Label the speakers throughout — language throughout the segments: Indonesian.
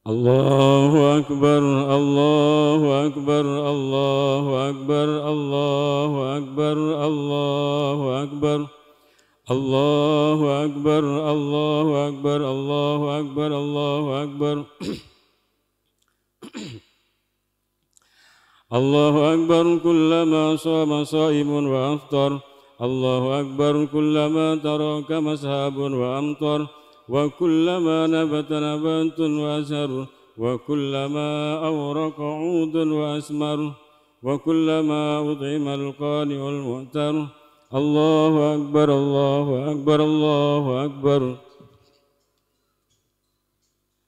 Speaker 1: Allahu Akbar, Allahu Akbar, Allahu Akbar, Allahu Akbar, Allahu Akbar, Allahu Akbar, Allahu Akbar, Allahu Akbar, Allahu Akbar. Allahu Akbar kullama shama shaimun wa aftar. Allahu Akbar kullama taraka mashabun wa amtar. Wa kullama nabata nabatun wa azhar. Wa kullama awraqa udun wa asmar. Wa kullama ud'ima al-qani wal mu'tar. Allahu Akbar, Allahu Akbar, Allahu Akbar.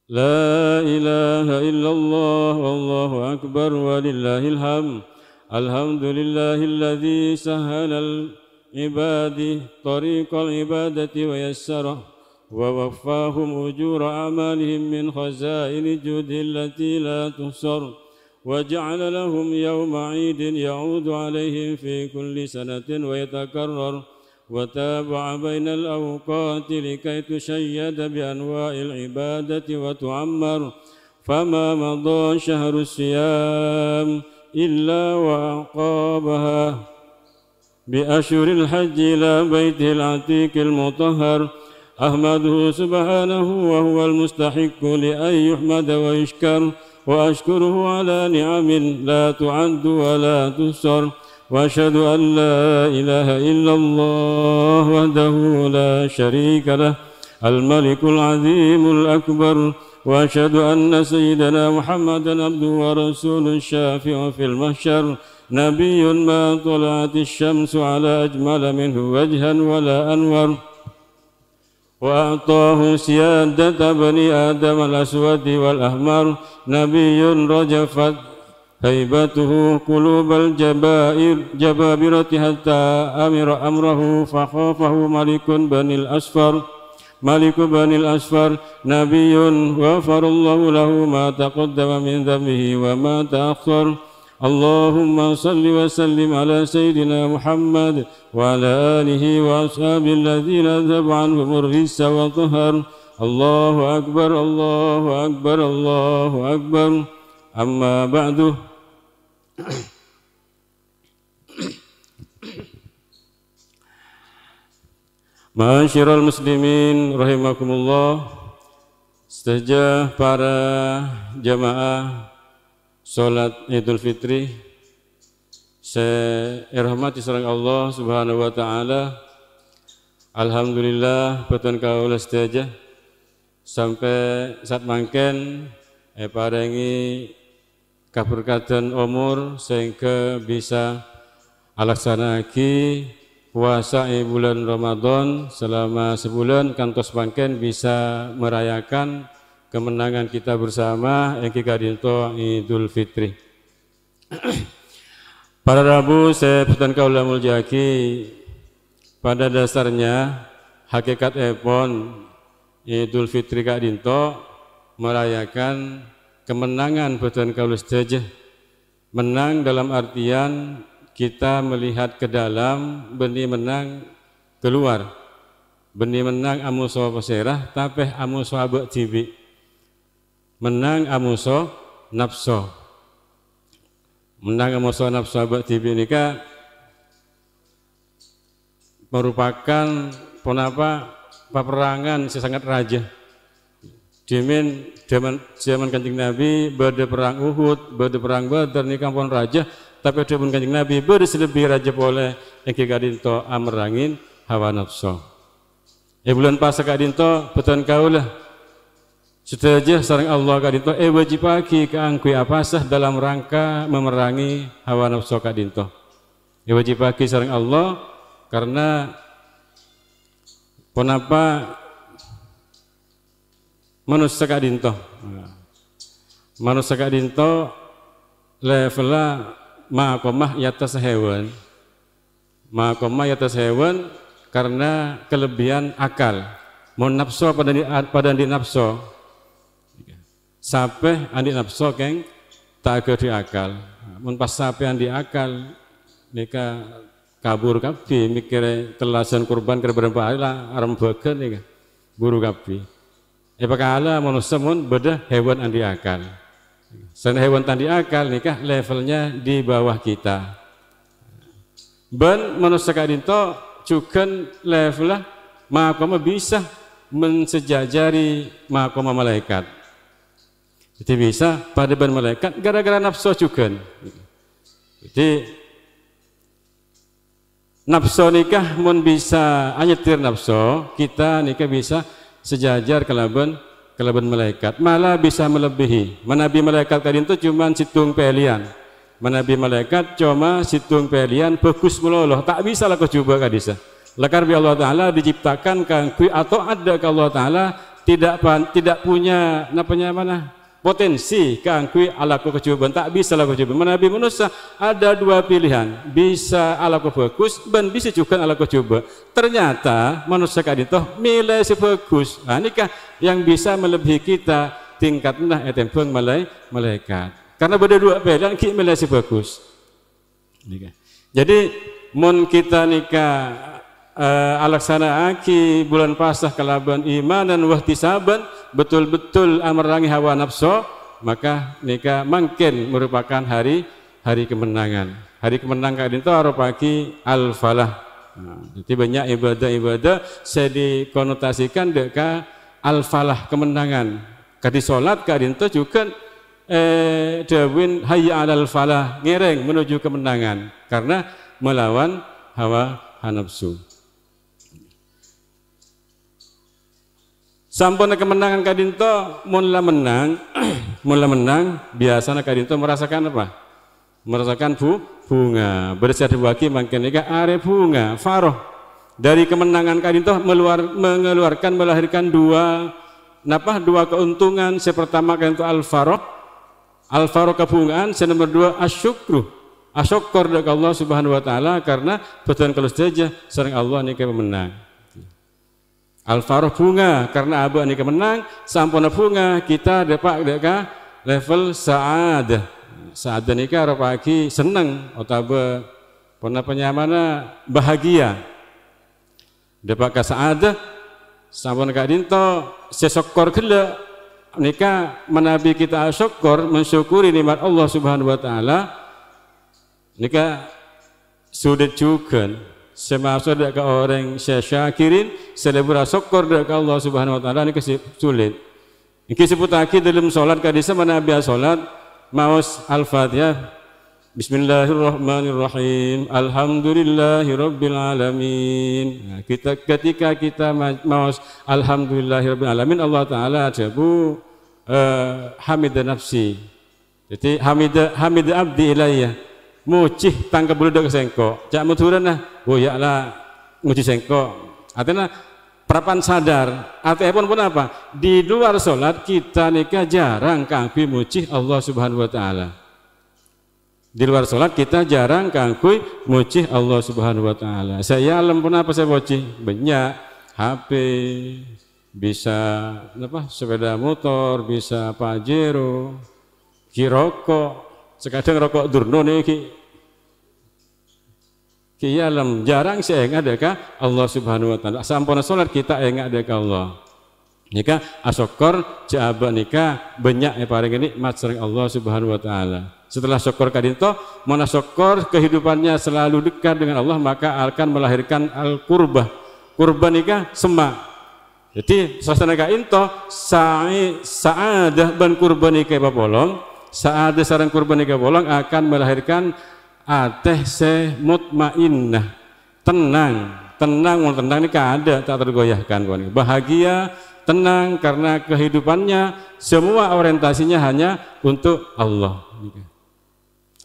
Speaker 1: La ilaha illallah, wallahu akbar, walillahil hamd. Alhamdulillahilladzi sahhala al-ibadi tariqal ibadati wa yassara wa waffahum ujura amalihim min khazaini judi allati la tuhsar wa ja'ala lahum yawma 'idin ya'udu 'alaihim fi kulli sanatin wa yatakarrar وتابع بين الأوقات لكي تشيد بأنواع العبادة وتعمر فما مضى شهر الصيام إلا وأعقابها بأشهر الحج إلى بيته العتيق المطهر أحمده سبحانه وهو المستحق لأن يحمد ويشكر وأشكره على نعم لا تعد ولا تحصر وأشهد أن لا إله إلا الله وحده لا شريك له الملك العظيم الأكبر وأشهد أن سيدنا محمدا عبده ورسوله الشافع في المحشر نبي ما طلعت الشمس على أجمل منه وجها ولا أنور وأعطاه سيادة بني آدم الأسود والأحمر نبي رجفت هيبته قلوب الجبابرة حتى أمر أمره فخافه ملك بني الأصفر نبي غفر الله له ما تقدم من ذنبه وما تأخر اللهم صل وسلم على سيدنا محمد وعلى آله وأصحابه الذين أذهب عنهم الرجس وطهر الله أكبر الله أكبر الله أكبر أما بعد Ma'asyiral muslimin rahimakumullah. Sejahtera para jamaah salat Idul Fitri, saya rahmati sareng Allah Subhanahu wa taala. Alhamdulillah boten kaula sedaya sampai saat mangken paringi kaberkatan umur sehingga bisa alaksanaki puasa bulan Ramadan selama sebulan kantos mangken bisa merayakan kemenangan kita bersama yang kikadinto Idul Fitri. Para Rabu saya petan kaula muljaki, pada dasarnya hakikat epon Idul Fitri kadinto merayakan kemenangan petan kaula sedaya. Menang dalam artian kita melihat ke dalam, benih menang keluar. Benih menang amuso peserah, tapi amuso abek cibi. Menang amuso nafso. Menang amuso nafso abek cibi ini merupakan peperangan sesangat raja. Dimin zaman Kanjeng Nabi bade perang Uhud, bade perang Badar ini kampung raja, tapi dimin Kanjeng Nabi bade selebih raja boleh yang kikadinto amerangin hawa nafsu. Bulan puasa kadinto beton kaulah setelah sareng Allah kadinto wajib pagi keangkui apasah dalam rangka memerangi hawa nafsu kadinto. Wajib pagi sareng Allah karena kenapa manusia kadinto levelnya makomah yatas hewan karena kelebihan akal mau nafsu pada di nafsu sampai andi nafsu keng tak di akal mun pas sampai andi akal nika kabur kabeh mikire telasan kurban keur berapa lah arem begen nika buru kabeh. Apakala manusia mun beda hewan andi akal. Selain hewan tandi akal nikah levelnya di bawah kita. Ben manusia kadinto cukan level lah makoma bisa mensejajari makoma malaikat. Jadi bisa pada ben malaikat gara-gara nafsu cukan. Jadi nafsu nikah mun bisa anyetir nafsu, kita nikah bisa sejajar kelaban malaikat, malah bisa melebihi. Manabi malaikat tadi itu cuma situng pelian. Manabi malaikat cuma situng pelian bagus meloloh, tak bisa lah kau coba kadisa. Lekar bi Allah Taala diciptakan kangkui atau ada ke Allah Taala tidak punya potensi kangkui ala kau coba, tak bisa lah kau coba. Manabi manusia ada dua pilihan, bisa ala kau bagus dan bisa juga ala kau coba. Ternyata manusia kadito milih si bagus. Nah, nikah yang bisa melebihi kita tingkatnya etempeng malaikat. Karena beda dua pilihan kita milih si bagus. Nikah. Jadi mun kita nikah alaksana aki bulan pasah kalaban iman dan wahtisaban betul-betul amerangi hawa nafsu, maka nikah mungkin merupakan hari kemenangan. Hari kemenangan itu arupaki al-falah. Nah, jadi banyak ibadah-ibadah saya dikonotasikan dengan al-falah kemenangan. Kadi sholat kadinto juga dawin hayya alal falah ngereng menuju kemenangan karena melawan hawa nafsu. Sampun kemenangan kadinto mula menang biasanya kadinto merasakan apa? Merasakan bunga bersedewaki makin nikah are bunga faroh dari kemenangan kadinto melahirkan dua keuntungan. Pertama kadinto al-faroh kebungaan, nomor dua asyukru asyukur dari Allah Subhanahu wa taala karena betul kalau saja sering Allah nikah menang. Al-faroh bunga karena abu nikah menang, sampuna bunga kita dapat level sa'adah. Sa'adah nikah rapaki senang atau penyamana bahagia. Dapat ka sa'adah sampun kadinto sesokor gela nikah menabi kita syukur mensyukuri nikmat Allah Subhanahu wa taala nikah sudah juga semasa ada ke orang syakirin selebura syukur dari Allah Subhanahu wa taala nikah sulit. Iki sebut lagi dalam salat kadisa menabi salat maus al-Fatihah Bismillahirrahmanirrahim Alhamdulillahirabbil alamin. Nah, ketika kita maus alhamdulillahirabbil alamin Allah taala jabu hamid nafsi. Jadi hamid abdi ilayya. Mucih tangkap budak sengko. Cak muturana oh ya lah mucih sengko. Artinya prapan sadar ataupun pun apa? Di luar salat kita nikah jarang kangge mucih Allah Subhanahu wa taala. Di luar sholat kita jarang kangkui mucih Allah Subhanahu wa taala. Saya alam pun apa saya mucih? Banyak HP, bisa sepeda motor, bisa Pajero, rokok, sekadang rokok durno niki. Ki alam jarang saya ingat deka Allah Subhanahu wa taala. Sampun sholat kita ingat deka Allah. Nika asyukur jaba nika banyak paling nikmat sering Allah Subhanahu wa taala. Setelah syukur kadinto, mana syukur kehidupannya selalu dekat dengan Allah maka akan melahirkan al-qurbah. Kurban nikah semak. Jadi sasana into sa'adah ban kurban nikah bolong, sa'adah sarang kurban nikah bolong akan melahirkan ateh se mutmainnah. Tenang nikah ada tak tergoyahkan bahagia, tenang karena kehidupannya semua orientasinya hanya untuk Allah.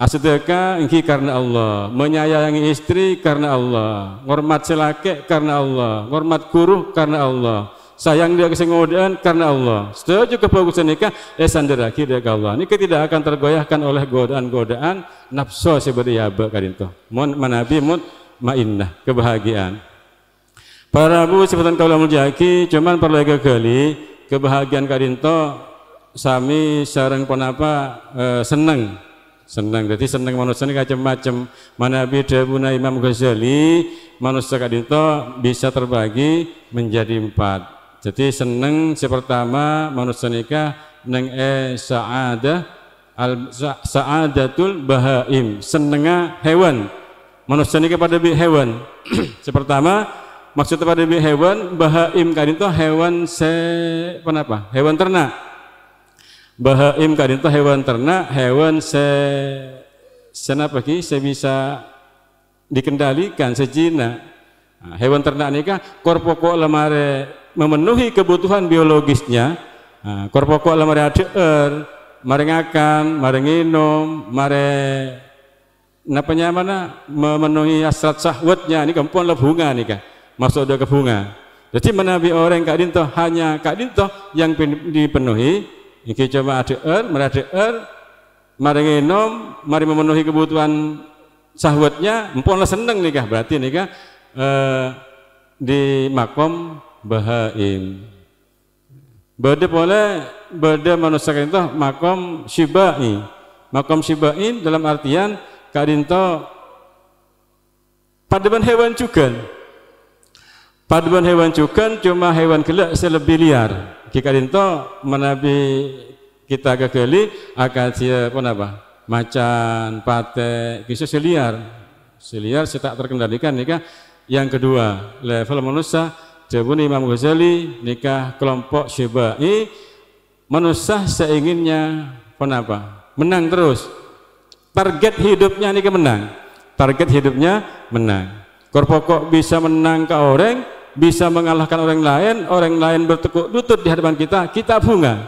Speaker 1: Asedekah engki karena Allah, menyayangi istri karena Allah, ngormat selake karena Allah, ngormat guru karena Allah, sayang dia kesengodaan karena Allah. Setuju kebagusan nikah sandaraki dari Allah. Nikah tidak akan tergoyahkan oleh godaan-godaan nafsu seperti yaba kadinto. Mun manabi mun mainah kebahagiaan. Para bu sebutan kaulah muljaki cuman perlu kali kebahagiaan kadinto sami sareng ponapa seneng. Jadi senang manusia ini macam-macam. Manabi Dawuna Imam Ghazali manusia kadinto bisa terbagi menjadi 4. Jadi seneng sepertama manusia nikah neng sa'adatul bahaim, senengnya hewan. Manusia nikah pada hewan. Sepertama maksudnya pada hewan bahaim kadin itu hewan penapa? Hewan ternak. Bahaim kadin itu hewan ternak, hewan senapa ki bisa dikendalikan sejina. Nah, hewan ternak nikah korpoko lemare memenuhi kebutuhan biologisnya. Nah, korpoko lemare adeer, mare ngakan, mare nginum, mare napanya mana memenuhi hasrat syahwatnya ini kempon lah bunga nikah. Masuk udah ke bunga. Jadi menabi orang kak dinto hanya kak dinto yang dipenuhi. Iki coba adeer, mare nginum, mare memenuhi kebutuhan syahwatnya, empon lah seneng nikah. Berarti nikah di makom bahaim. Beda boleh beda manusia itu makom syibai. Makom syibai dalam artian kadinto paduan hewan juga. Paduan hewan juga cuma hewan kelak selebih liar. Kadinto menabi kita kekeli akasia apa? Macan, pate, kisah seliar tak terkendalikan nikah. Yang kedua level manusia jabun Imam Ghazali nikah kelompok syibai, manusia seinginnya kenapa? Menang terus. Target hidupnya nikah menang. Target hidupnya menang. Korpokok bisa menang ke orang, bisa mengalahkan orang lain bertekuk lutut di hadapan kita bunga.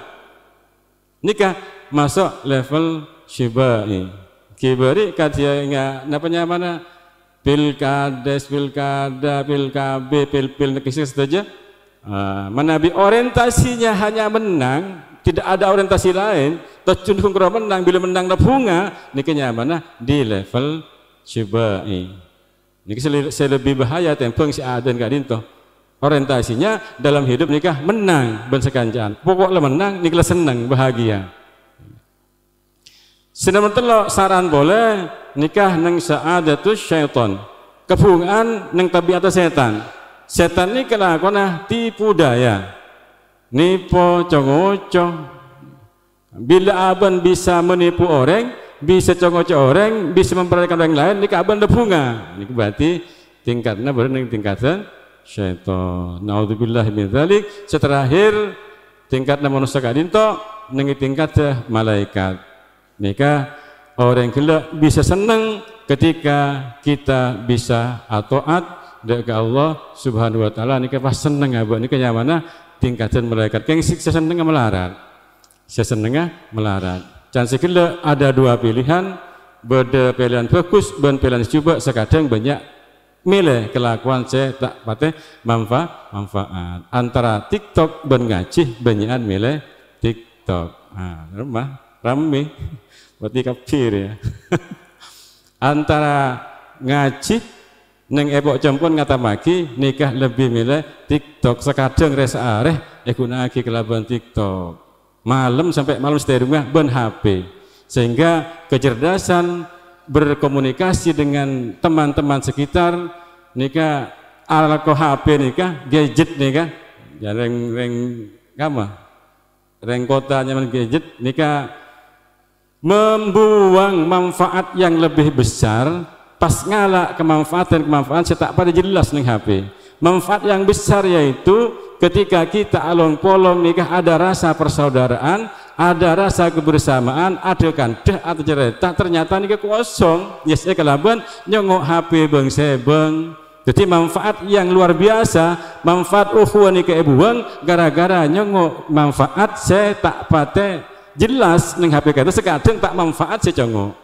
Speaker 1: Nikah masuk level syibai. Kibari kajiannya napanya mana? Pilkades, pilkada, pilkabe, pil nekisah saja. Menabi orientasinya hanya menang, tidak ada orientasi lain. Tercundung ke menang, bila menang dah bunga, nikahnya mana? Di level syibai. Nikah saya lebih bahaya tempeng si adan kadin toh. Orientasinya dalam hidup nikah menang bensekanjaan. Pokoknya menang, nikah senang, bahagia. Sedang telok saran boleh nikah neng sa'adatus syaiton, kebungaan neng tabiat setan. Setan ini kelakuan tipu daya, nipo congoco. Bila aban bisa menipu orang, bisa congoco orang, bisa memperhatikan orang lain, nikah aban ada bunga. Ini berarti tingkatnya berarti tingkatan syaiton. Naudzubillah min dzalik. Terakhir tingkatnya manusia kadinto neng tingkat malaikat. Nikah orang kelak bisa senang ketika kita bisa taat ke Allah Subhanahu wa taala. Nikah pas senang abah nikah yang mana tingkatan malaikat. Yang saya senang melarat. Saya senang melarat. Dan sekala ada dua pilihan, beda pilihan bagus, ben pilihan coba sekadang banyak milih kelakuan saya tak pateh manfaat. Antara TikTok ben ngaji banyakan milih TikTok. Rame berarti kafir ya. Antara ngaji neng ebok campun ngata maki nikah lebih milih TikTok. Sekadang resa areh gunaki kelaban TikTok malam sampai malam di rumah ben HP, sehingga kecerdasan berkomunikasi dengan teman-teman sekitar nikah ala HP nikah gadget nikah ya reng kota nyaman gadget nikah membuang manfaat yang lebih besar. Pas ngalak kemanfaatan saya tak pada jelas nih HP. Manfaat yang besar yaitu ketika kita alon polong nikah ada rasa persaudaraan, ada rasa kebersamaan, ada kandah atau cerita, ternyata nikah kosong. Yes, kelaban nyongok HP bang sebeng. Jadi manfaat yang luar biasa, manfaat ukhuwah nikah buang gara-gara nyongok manfaat saya tak pate jelas ning HP kita sekadang tak manfaat saya congok.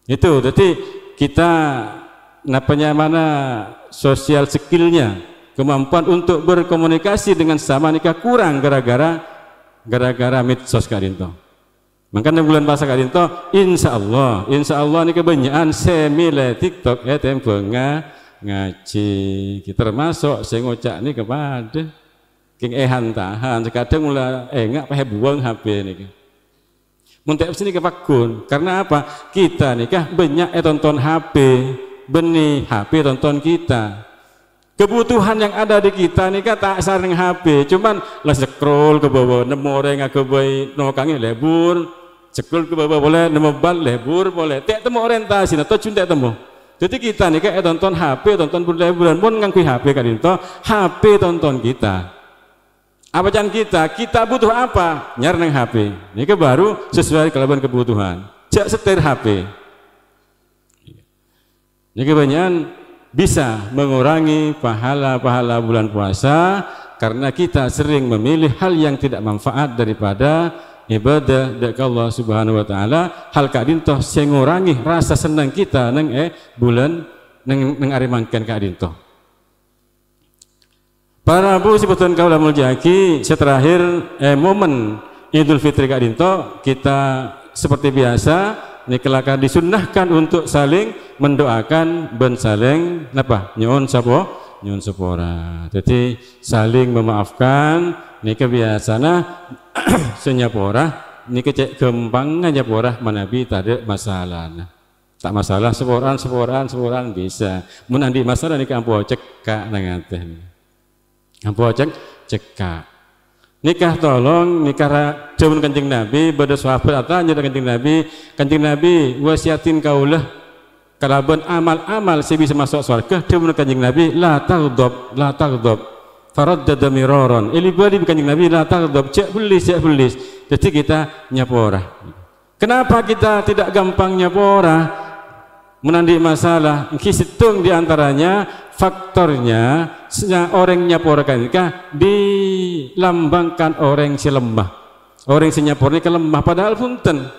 Speaker 1: Itu jadi kita napanya mana sosial skillnya, kemampuan untuk berkomunikasi dengan sama nikah kurang gara-gara medsos kadinto. Makanya bulan puasa kadinto insya Allah nikah banyakan semile TikTok tempo ngaji. Kita termasuk saya ngocak nih kepada king tahan sekadang mulai enggak pakai buang HP nih. Muntah sini kepakun karena apa? Kita nikah banyak tonton HP, benih HP tonton kita. Kebutuhan yang ada di kita nih kan tak saring HP, cuman lah scroll ke bawah, nemu orang ke bawah, nokangi lebur, scroll ke bawah boleh, nemu bal lebur boleh, tak temu orientasi, atau cuma tak temu. Jadi kita nih kan tonton HP, tonton bulan-bulan pun ngangkui HP kan itu, HP tonton kita. Apa jangan kita butuh apa? Nyari nang HP. Ini ke baru sesuai kelaban kebutuhan. Jak setir HP. Ini kebanyakan bisa mengurangi pahala-pahala bulan puasa karena kita sering memilih hal yang tidak manfaat daripada ibadah dari Allah Subhanahu wa taala. Hal kadintoh sing ngurangi rasa senang kita nang bulan nang arimangkan kadintoh. Para bu sebutan kaula muljaki seterakhir momen Idul Fitri kadintoh kita seperti biasa nikelaka disunnahkan untuk saling mendoakan ben saling napa nyuwun sapa nyuwun sepora. Jadi saling memaafkan nika biasana senyapora nika cek gampang nyapora manabi tade masalah. Tak masalah seporan bisa. Mun andi masalah nika ampo cekak nang teh. Ampo cekak. Nikah tolong nikah jaman Kanjeng Nabi pada sahabat atau nyata Kanjeng Nabi wasiatin kaulah kalaban amal-amal saya bisa masuk surga jaman Kanjeng Nabi la taghdab faraddada miraran ilibadi Kanjeng Nabi la taghdab cek belis jadi kita nyapora. Kenapa kita tidak gampang nyapora menandi masalah kisitung diantaranya faktornya orang nyaporakan nikah dilambangkan orang si lemah, orang si nyapornya kelemah padahal punten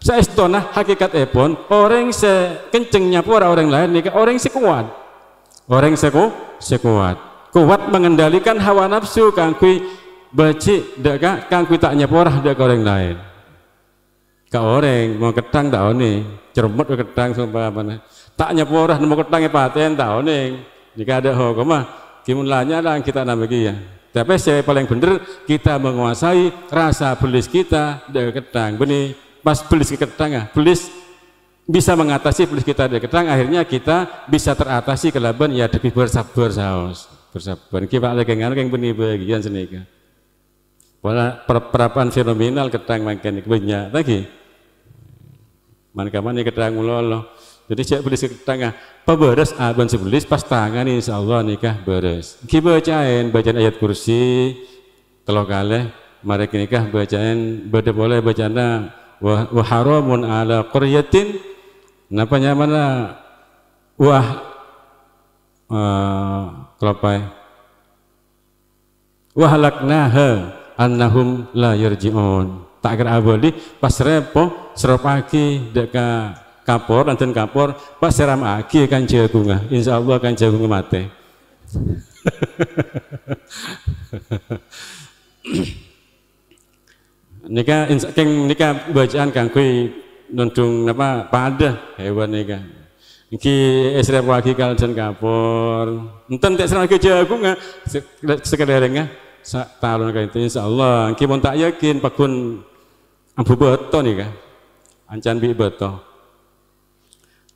Speaker 1: saestona hakikat epon orang se kenceng nyapora orang lain nikah orang si kuat, orang si kuat mengendalikan hawa nafsu kangkui baci deka kangkui tak nyapora deka orang lain ka orang mau ketang tak one cermut ke ketang sumpah apa tak nyapora nemu ketangnya paten tak one jika ada hukum mah kimulanya lah kita namanya ya. Tapi saya paling bener kita menguasai rasa belis kita dari ketang. Benih pas belis ke ketang belis bisa mengatasi belis kita dari ketang. Akhirnya kita bisa teratasi kelaban ya lebih bersabar saus bersabar. Kita lagi nganu yang benih bagian senika. Perapan fenomenal ketang makin banyak lagi. Mana ketang mulolo. Jadi cek belis ke tengah, peberes aban sebelis pas tangan insya Allah nikah beres. Kita bacaan ayat kursi, kalau kaleh, mari nikah bacaan, boleh bacana wa haramun ala qaryatin, napanya mana kelopai, wahalaknaha annahum la yarji'un. Tak kira abadi pas repo seropaki deka kapor nanten kapor pas seram aki kan jagunga insyaallah kan jagunga mate nika bacaan kang kui nundung napa pada hewan nika iki esrep wagi kaljen kapor enten tek seram aki jagunga sekederengnya sak talun ka itu insyaallah iki mun tak yakin pakun ambu beto nika ancan bi beto.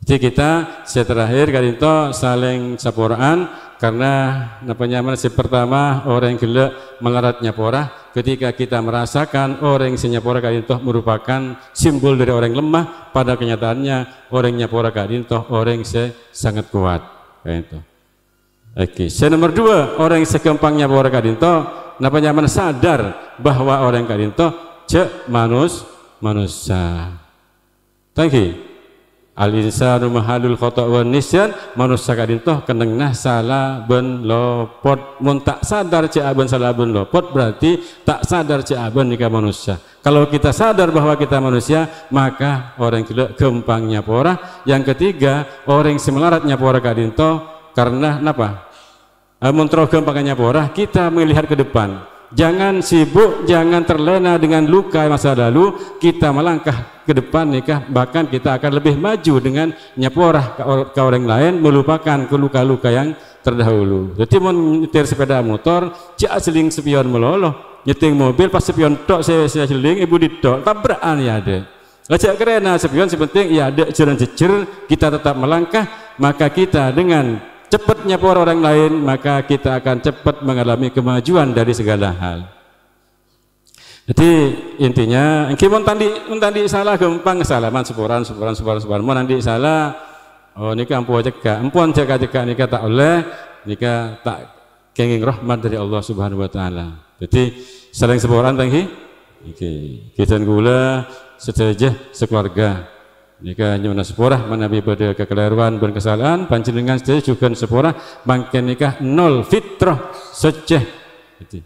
Speaker 1: Jadi kita seterakhir kali itu saling saporaan karena namanya pertama orang yang gelek melarat nyapora ketika kita merasakan orang yang nyapora kali itu merupakan simbol dari orang lemah pada kenyataannya orang nyapora kali itu orang yang sangat kuat kayak itu. Oke, nomor 2 orang yang segampang nyapora kali itu namanya sadar bahwa orang kali itu cek manusia. Thank you. Al-insanu mahalul khata' wa nisyan manusia kadintoh kenengnah salah ben lopot mun tak sadar cek aben salah ben lopot berarti tak sadar cek aben nikah manusia. Kalau kita sadar bahwa kita manusia maka orang kedua gampang nyapora. Yang ketiga orang semelarat nyapora kadintoh karena napa mun tro gampang nyapora kita melihat ke depan. Jangan sibuk, jangan terlena dengan luka masa lalu, kita melangkah ke depan nikah, bahkan kita akan lebih maju dengan nyaporah ke orang lain, melupakan ke luka-luka yang terdahulu. Jadi mau nyetir sepeda motor, cak seling spion meloloh, nyeting mobil pas spion tok saya seling, ibu ditok, tabrakan ya ada. Lajak kerena spion sepenting ya ada jalan jejer, kita tetap melangkah, maka kita dengan cepat nyepor orang lain, maka kita akan cepat mengalami kemajuan dari segala hal. Jadi intinya, kita tadi salah gampang kesalahan seporan, mau nanti salah, oh nikah ampuh cekak nikah tak oleh, nikah tak kenging rahmat dari Allah Subhanahu Wa Taala. Jadi saling seporan tangki, kita gula sejah sekeluarga. Nikah nyuna seporah manabi pada kekeliruan dan kesalahan, panjenengan sedaya juga seporah, bangken nikah nol fitrah seceh.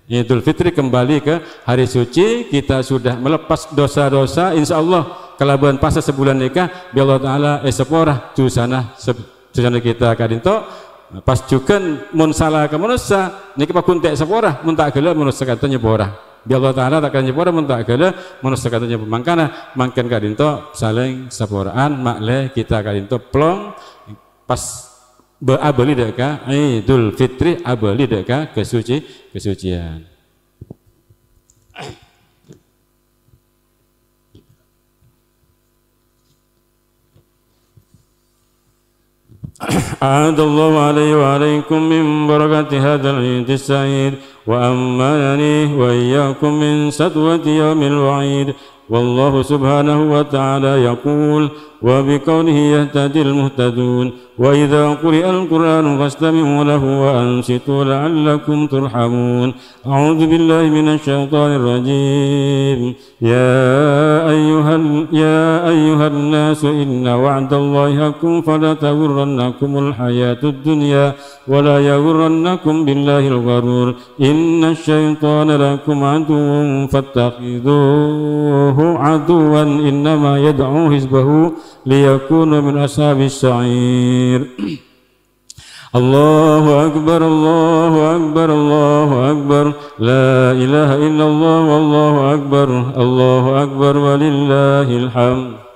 Speaker 1: Idul Fitri kembali ke hari suci, kita sudah melepas dosa-dosa, insya Allah kelabuhan pasca sebulan nikah bi Allah Ta'ala seporah jusana kita kadinto pas juga mun salah ke manusia nikah pakuntek seporah mun tak gela manusia katanya porah bi Allah Ta'ala takkan nyepora mun tak gela manusia katanya mangkana mangken kadinto saling seporaan makle kita kadinto plong pas abali deka Idul Fitri abali deka kesucian. A'adallahu alaihi wa alaikum min barakati hadzal Eid as-sa'id wa ammanani wa iyyakum min sadwati yawmil wa'id. والله سبحانه وتعالى يقول وبقوله يهتدي المهتدون وإذا قرئ القرآن فاستمعوا له وأنصتوا لعلكم ترحمون أعوذ بالله من الشيطان الرجيم يا أيها الناس إن وعد الله حق فلا تغرنكم الحياة الدنيا ولا يغرنكم بالله الغرور إن الشيطان لكم عدو فاتخذوه عدوا إنما يدعو حزبه ليكونوا من أصحاب السعير الله أكبر الله أكبر الله أكبر لا إله إلا الله والله أكبر الله أكبر ولله الحمد